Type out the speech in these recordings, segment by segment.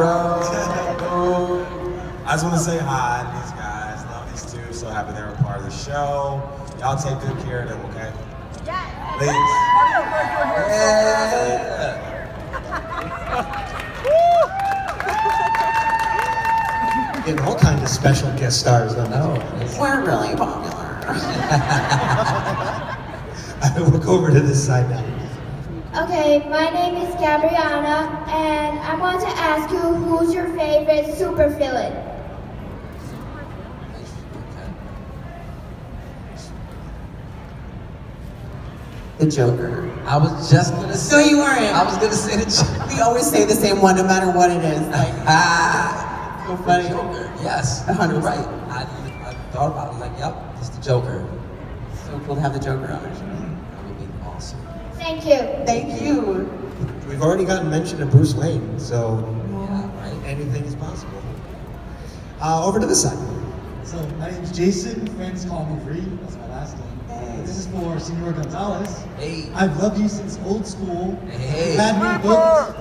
bro. I just want to say hi to these guys. Love these two. So happy they were a part of the show. Y'all take good care of them, okay? Yes. Please. Yeah. Getting all kinds of special guest stars on that. We're really popular. We'll go over to this side now. Okay, my name is Gabriana, and I want to ask you, who's your favorite supervillain? The Joker. I was just gonna say. No, you weren't. I was gonna say the Joker. We always say the same one, no matter what it is. Like, so funny. Joker. Yes, 100%. you're right. I thought about it. I'm like, yep, it's the Joker. So cool to have the Joker on our show. That would be awesome. Thank you. Thank you. We've already gotten mention of Bruce Wayne, so Yeah, right. anything is possible. Over to this side. So, my name's Jason, friends call me Free, that's my last name. This is for Senor Gonzalez. Hey. I've loved you since old school. Hey. You had me booked.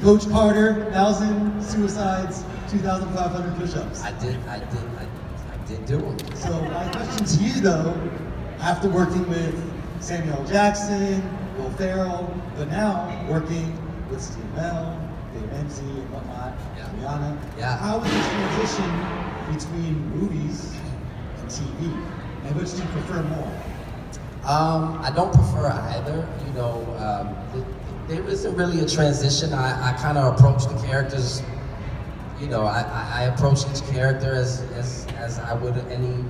Coach Carter, 1,000 suicides, 2,500 push-ups. I did do it. So my question to you though, after working with Samuel L. Jackson, Will Ferrell, but now working with Steve Bell, Dave Ramsey and whatnot, Yeah. Juliana, Yeah. how is the transition between movies and TV? And which do you prefer more? I don't prefer either. You know, there isn't really a transition. I kind of approach the characters. You know, I approach each character as I would any.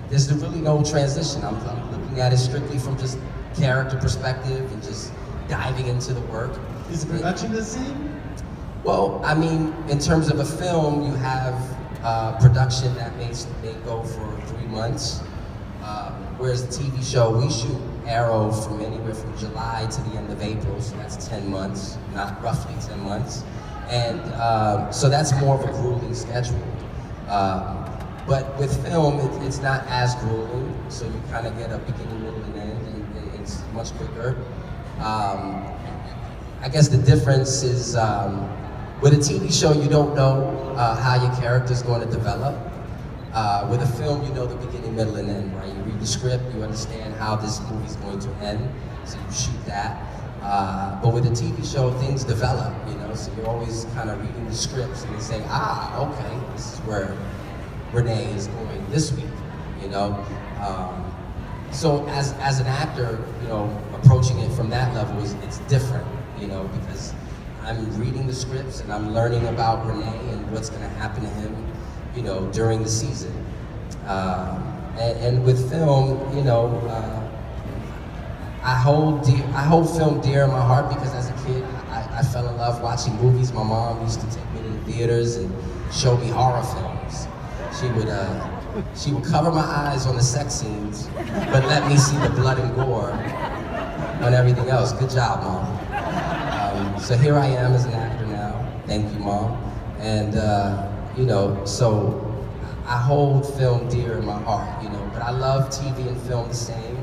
There's really no transition. I'm looking at it strictly from just character perspective and just diving into the work. Is the production the same? Well, I mean, in terms of a film, you have production that may go for 3 months, whereas a TV show, we shoot Arrow from anywhere from July to the end of April, so that's 10 months, not roughly 10 months. And so that's more of a grueling schedule. But with film, it's not as grueling, so you kind of get a beginning, middle, and end, and it's much quicker. I guess the difference is, with a TV show, you don't know how your character's going to develop. With a film, you know the beginning, middle, and end, right? You read the script, you understand how this movie's going to end, so you shoot that. But with a TV show, things develop, you know, so you're always kind of reading the scripts and you say, okay, this is where Renee is going this week, you know. So as an actor, you know, approaching it from that level it's different, you know, because I'm reading the scripts and I'm learning about Renee and what's going to happen to him, you know, during the season. And with film, you know, I hold film dear in my heart because as a kid, I fell in love watching movies. My mom used to take me to the theaters and show me horror films. She would cover my eyes on the sex scenes, but let me see the blood and gore on everything else. Good job, Mom. So here I am as an actor now. Thank you, Mom. And you know, so I hold film dear in my heart, you know, but I love TV and film the same.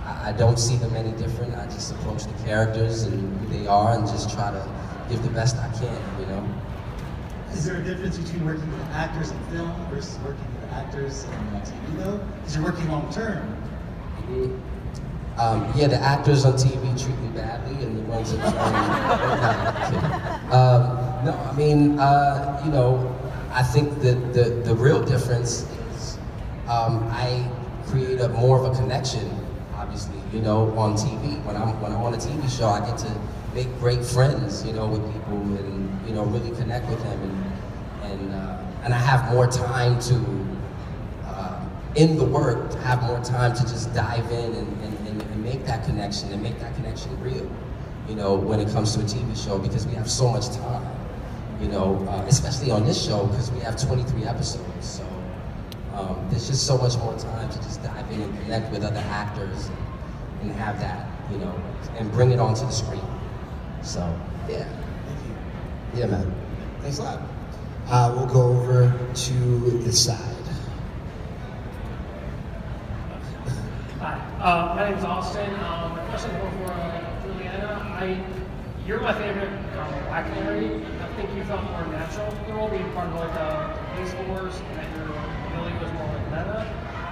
I don't see them any different. I just approach the characters and who they are and just try to give the best I can, you know. Is there a difference between working with actors in film versus working with actors on TV though? Because you're working long term. Yeah, the actors on TV treat me badly, and the ones that no, I mean, you know, I think that the real difference is I create more of a connection, obviously, you know, on TV. When I'm on a TV show, I get to make great friends, you know, with people, and you know, really connect with them, and I have more time to in the work, to have more time to just dive in and make that connection and make that connection real, you know, when it comes to a TV show, because we have so much time, you know, especially on this show, because we have 23 episodes, so there's just so much more time to just dive in and connect with other actors and have that, you know, and bring it onto the screen. So, yeah. Thank you. Yeah, man. Thanks a lot. We'll go over to this side. Hi, my name is Austin. My question is more for Juliana. you're my favorite Black Canary. I think you felt more natural in the role, being part of like a police force, and that your ability was more like meta.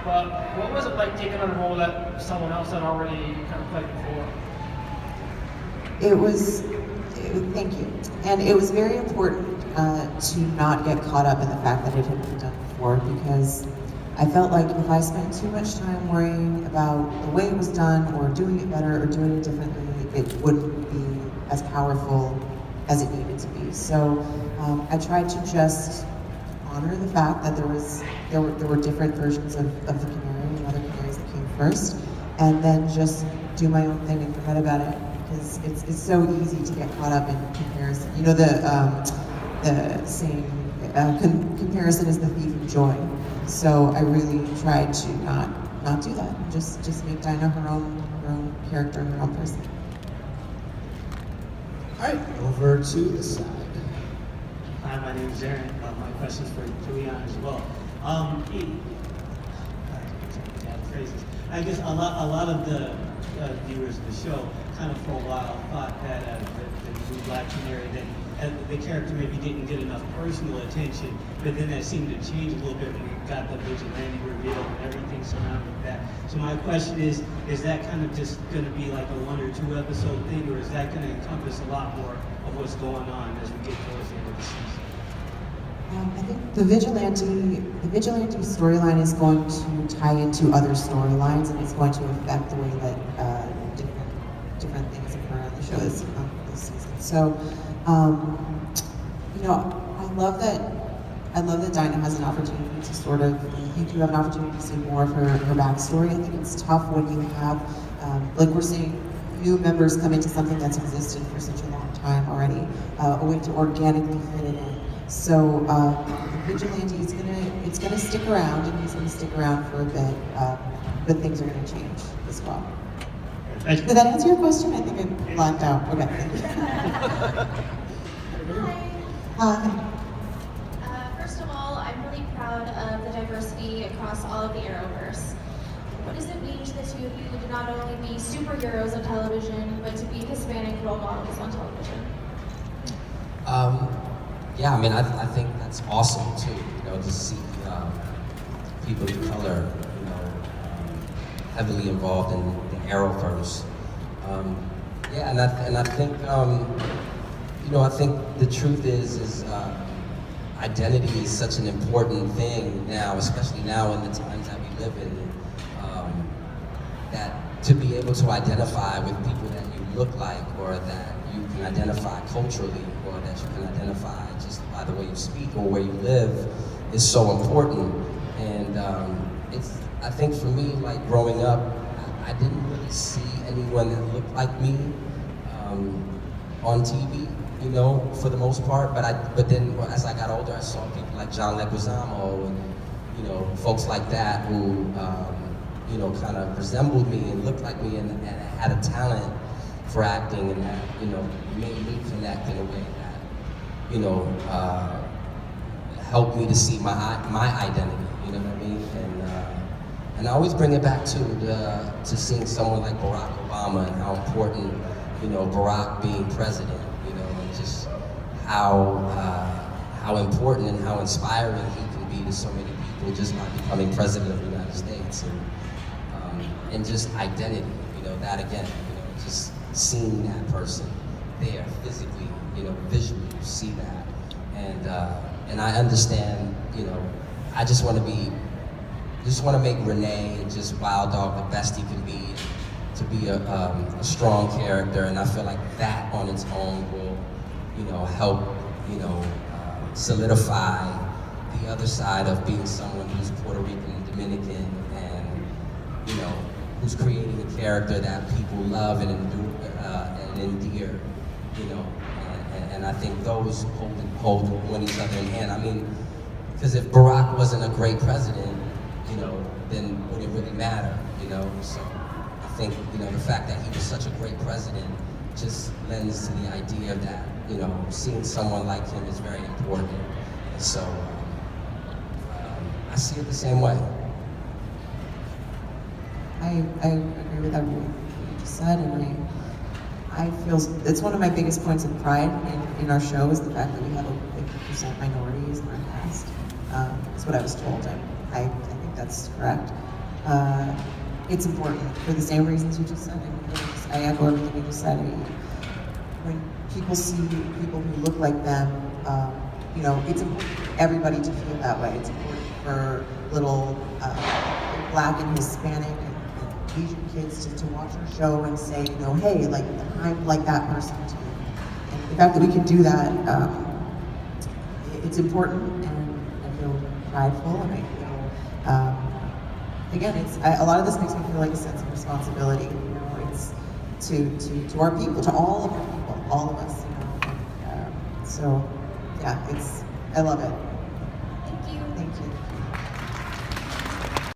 But what was it like taking on a role that someone else had already kind of played before? Thank you. And it was very important to not get caught up in the fact that it had been done before, because I felt like if I spent too much time worrying about the way it was done or doing it better or doing it differently, it wouldn't be as powerful as it needed to be. So I tried to just honor the fact that there were different versions of the canary and other canaries that came first, and then just do my own thing and forget about it, because it's so easy to get caught up in comparison. You know, the saying, comparison is the thief of joy. So I really tried to not do that. Just make Dinah her own character, her own person. All right, over to the side. Hi, my name is Aaron. My question is for Juliana as well. I guess a lot of the viewers of the show kind of for a while thought that the new Black Canary, that the character maybe didn't get enough personal attention, but then that seemed to change a little bit when we got the vigilante reveal and everything surrounding that. So my question is that kind of just going to be like a 1 or 2 episode thing, or is that going to encompass a lot more of what's going on as we get towards the end of the season? I think the vigilante storyline is going to tie into other storylines, and it's going to affect the way that different things occur on the show this season. So, you know, I love that Dinah has an opportunity to sort of, you do have an opportunity to see more of her backstory. I think it's tough when you have, like we're seeing new members come into something that's existed for such a long time already, a way to organically fit it in. So the vigilante is gonna stick around, and he's gonna stick around for a bit, but things are gonna change as well. Did that answer your question? I think I blacked out. Okay. Hi. First of all, I'm really proud of the diversity across all of the Arrowverse. What does it mean to the two of you to not only be superheroes on television, but to be Hispanic role models on television? Yeah, I mean, I think that's awesome too, you know, to see people of color, you know, heavily involved in the Arrowverse. Yeah, and I think, you know, I think the truth is identity is such an important thing now, especially now in the times that we live in, that to be able to identify with people that you look like, or that you can identify culturally, or that you can identify just by the way you speak or where you live, is so important. And I think for me, like growing up, I didn't really see anyone that looked like me on TV, you know, for the most part. But then as I got older, I saw people like John Leguizamo and, you know, folks like that who, you know, kind of resembled me and looked like me and had a talent for acting, and that, you know, made me connect in a way that, you know, helped me to see my identity, you know what I mean? And I always bring it back to seeing someone like Barack Obama and how important, you know, Barack being president, you know, and just how important and how inspiring he can be to so many people just by becoming president of the United States, and just identity, you know, that again, you know, just seeing that person there physically, you know, visually, you see that, and I understand, you know, I just want to make Renee and just Wild Dog the best he can be, to be a strong character, and I feel like that on its own will, you know, help, you know, solidify the other side of being someone who's Puerto Rican and Dominican, and, you know, who's creating a character that people love and endear, you know, and I think those hold one each other in hand. I mean, because if Barack wasn't a great president, you know, then would it really matter, you know? So I think, you know, the fact that he was such a great president just lends to the idea that, you know, seeing someone like him is very important. And so I see it the same way. I agree with everything you just said, and I I feel it's one of my biggest points of pride in our show is the fact that we have a 50% minorities in our cast. That's what I was told. I think that's correct. It's important for the same reasons you just said. I echo everything you just said. When people see people who look like them, you know, it's important for everybody to feel that way. It's important for little Black and Hispanic and Asian kids to watch our show and say, you know, hey, like I'm like that person too. And the fact that we can do that, it's important, and I feel prideful, and I feel, again, a lot of this makes me feel like a sense of responsibility. You know, it's to our people, to all of our people, all of us. You know, and, so yeah, I love it. Thank you. Thank you.